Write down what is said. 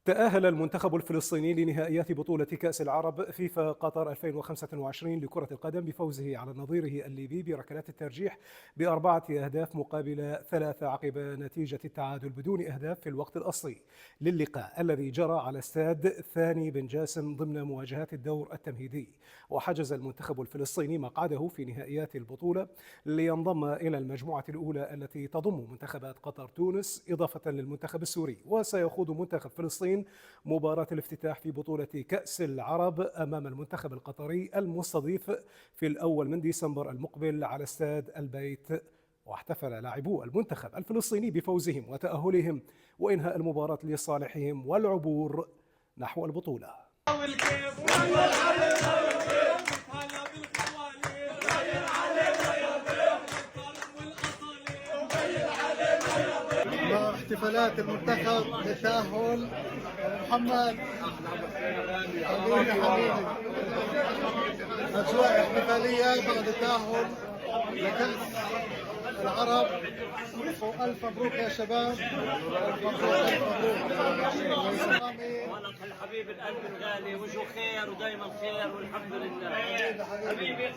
تأهل المنتخب الفلسطيني لنهائيات بطولة كأس العرب فيفا قطر 2025 لكرة القدم بفوزه على نظيره الليبي بركلات الترجيح بأربعة أهداف مقابل 3 عقب نتيجة التعادل بدون أهداف في الوقت الأصلي للقاء الذي جرى على استاد ثاني بن جاسم ضمن مواجهات الدور التمهيدي. وحجز المنتخب الفلسطيني مقعده في نهائيات البطولة لينضم إلى المجموعة الأولى التي تضم منتخبات قطر تونس إضافة للمنتخب السوري. وسيخوض منتخب فلسطين مباراة الافتتاح في بطولة كأس العرب أمام المنتخب القطري المستضيف في الأول من ديسمبر المقبل على استاد البيت. واحتفل لاعبو المنتخب الفلسطيني بفوزهم وتأهلهم وإنهاء المباراة لصالحهم والعبور نحو البطولة. احتفالات المنتخب بالتأهل. محمد حبيبي أجواء احتفالية بعد التأهل لكأس العرب. ألف مبروك يا شباب، ألف مبروك ألف مبروك. ولك الحبيب القلب الغالي، وجهه خير ودايما خير والحمد لله. حبيبي